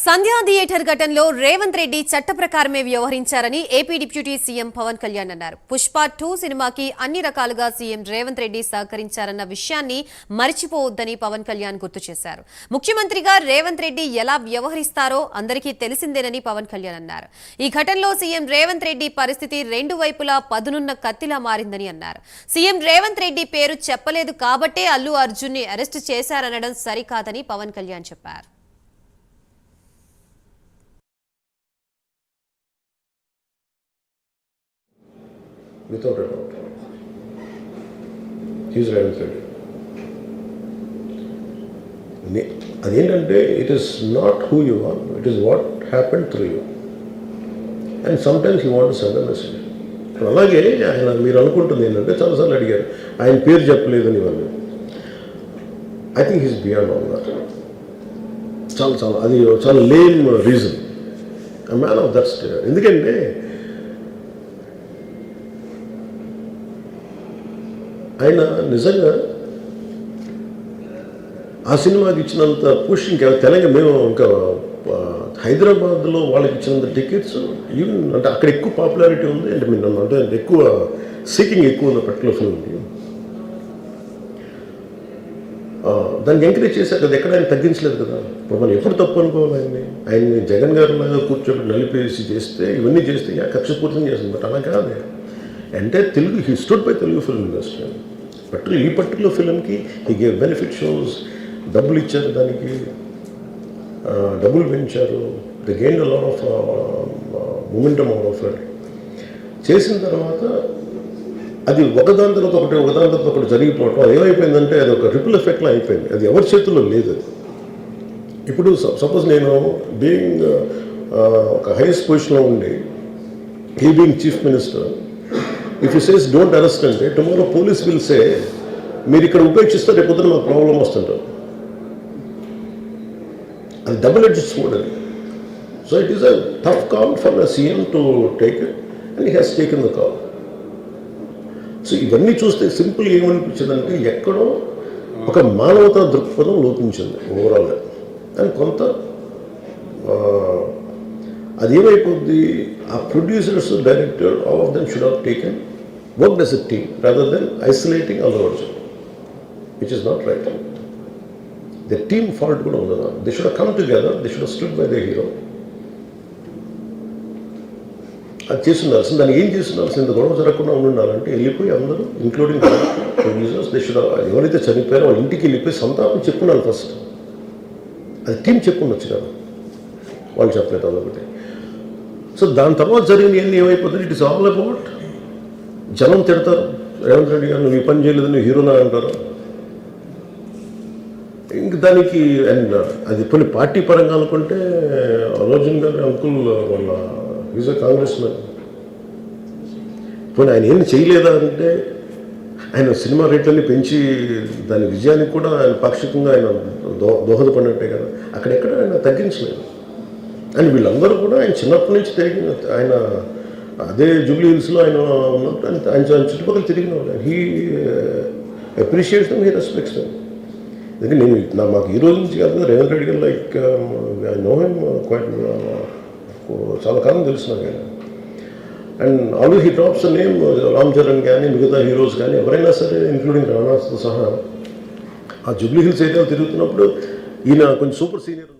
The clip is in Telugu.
సంధ్యా థియేటర్ ఘటనలో రేవంత్ రెడ్డి చట్ట ప్రకారమే వ్యవహరించారని AP deputy CM Pawan Kalyan అన్నారు. పుష్ప 2 సినిమాకి అన్ని రకాలుగా సీఎం రేవంత్ రెడ్డి సహకరించారన్న విషయాన్ని మరిచిపోవద్దని పవన్ కళ్యాణ్ గుర్తు చేశారు. ముఖ్యమంత్రిగా రేవంత్ రెడ్డి ఎలా వ్యవహరిస్తారో అందరికీ తెలిసిందేనని పవన్ కళ్యాణ్ అన్నారు. ఈ ఘటనలో సీఎం రేవంత్ రెడ్డి పరిస్థితి రెండు వైపులా పదునున్న కత్తిలా మారిందని అన్నారు. సీఎం రేవంత్ రెడ్డి పేరు చెప్పలేదు కాబట్టే అల్లు అర్జున్ ని అరెస్టు చేశారనడం సరికాదని పవన్ కళ్యాణ్ చెప్పారు. Without a doubt. He is Ravindra Reddy. అదేంటంటే it is not who you are, it is what happen through you. And sometimes you want send message. అలాగే ఆయన మీరు అనుకుంటుంది ఏంటంటే చాలాసార్లు అడిగారు ఆయన పేరు చెప్పలేదని వాళ్ళు. I think he's beyond all that. అది చాలా lame reason. A man of that state. ఎందుకంటే ఆయన నిజంగా ఆ సినిమాకి ఇచ్చినంత పుష్ ఇంకా తెలంగాణ మేము ఇంకా హైదరాబాద్లో వాళ్ళకి ఇచ్చినంత టికెట్స్ ఈవెన్ అంటే అక్కడ ఎక్కువ పాపులారిటీ ఉంది. అంటే మీరు అంటే ఎక్కువ సీకింగ్ ఎక్కువ ఉంది పర్టికులర్ ఫిల్మ్కి. దాన్ని ఎంకరేజ్ చేశారు కదా, ఎక్కడ ఆయన తగ్గించలేదు కదా. ఇప్పుడు మనం ఎప్పుడు తప్పు అనుకోవాలి ఆయన్ని జగన్ గారి లాగా కూర్చోబెట్టి నలిపేసి చేస్తే ఇవన్నీ చేస్తే కక్షపూర్తం చేస్తుంది. బట్ అలా కాదు. అంటే Telugu he stood by Telugu film industry. ఈ పర్టికులర్ ఫిల్మ్కి హీ గేవ్ బెనిఫిట్ షోస్, డబ్బులు ఇచ్చారు, దానికి డబ్బులు పెంచారు. The gain lot of momentum out of it. చేసిన తర్వాత అది ఒకదాని తర్వాత ఒకటి జరిగిపోవటం అది ఏమైపోయిందంటే అది ఒక రిపుల్ ఎఫెక్ట్లో అయిపోయింది. అది ఎవరి చేతుల్లో లేదు. ఇప్పుడు సపోజ్ నేను బీయింగ్ ఒక హైయెస్ట్ పొజిషన్లో ఉండి he being chief minister, if you says don't arrest అంటే టుమారో పోలీస్ విల్ సే మీరు ఇక్కడ ఉపేక్షిస్తే రేపు పొద్దున మాకు ప్రాబ్లం వస్తుంటారు. అది డబుల్ ఎడ్జ్డ్ స్వోర్డ్ అది. So it is a tough call for the CM to take it and he has taken the call. So ఇవన్నీ చూస్తే సింపుల్ ఏమనిపించిందంటే ఎక్కడో ఒక మానవతా దృక్పథం లోపించింది ఓవరాల్గా. అండ్ కొంత అది ఏమైపోద్ది, ఆ producers, director, all of them should have taken worked as a team rather than isolating Allu Arjun, which is not right. The team fault కూడా ఉండదు. They should come together, they should stood by the hero. అది చేస్తుండాల్సింది. దాన్ని ఏం చేస్తుండాల్సింది, ఇంత గొడవ జరగకుండా ఉండాలంటే వెళ్ళిపోయి అందరూ ఇంక్లూడింగ్ ప్రొడ్యూసర్స్ దే షుడ్ ఎవరైతే చనిపోయారో వాళ్ళ ఇంటికి వెళ్ళిపోయి సంతాపం చెప్పున్నారు ఫస్ట్. అది టీం చెప్పుండొచ్చు కదా, వాళ్ళు చెప్పలేదు అదొకటి. సో దాని తర్వాత జరిగినవన్నీ ఏమైపోతుంది, ఇట్ ఈస్ ఆల్ అబౌట్ జనం తిడతారు రేవంత్ రెడ్డి గారు, నువ్వు ఈ పని చేయలేదు, నువ్వు హీరోనా అంటారు. ఇంక దానికి అండ్ అది కొన్ని పార్టీ పరంగా అనుకుంటే అర్జున్ గారి అంకుల్ వాళ్ళ ఈజ్ అ కాంగ్రెస్ మ్యాన్. పోనీ ఆయన ఏం చేయలేదా అంటే ఆయన సినిమా రేట్లన్నీ పెంచి దాని విజయానికి కూడా ఆయన పాక్షికంగా ఆయన దోహదపడినట్టే కదా. అక్కడెక్కడ ఆయన తగ్గించలేదు. అండ్ వీళ్ళందరూ కూడా ఆయన చిన్నప్పటి నుంచి తిరిగిన, ఆయన అదే జూబ్లీ హిల్స్లో ఆయన ఉన్నప్పుడు ఆయన చుట్టుపక్కల తిరిగిన వాళ్ళు. He appreciates them, he respects them. ఎందుకంటే మాకు ఈ రోజు నుంచి కాదు, Revanth Reddy garu like I know him quite, చాలా కాలం తెలుసు నాకు ఆయన. And always he drops name Ram Charan కానీ మిగతా హీరోస్ కానీ ఎవరైనా సరే ఇంక్లూడింగ్ రాణాతో సహా ఆ జూబ్లీ హిల్స్ ఏరియాలో తిరుగుతున్నప్పుడు ఈయన కొంచెం సూపర్ సీనియర్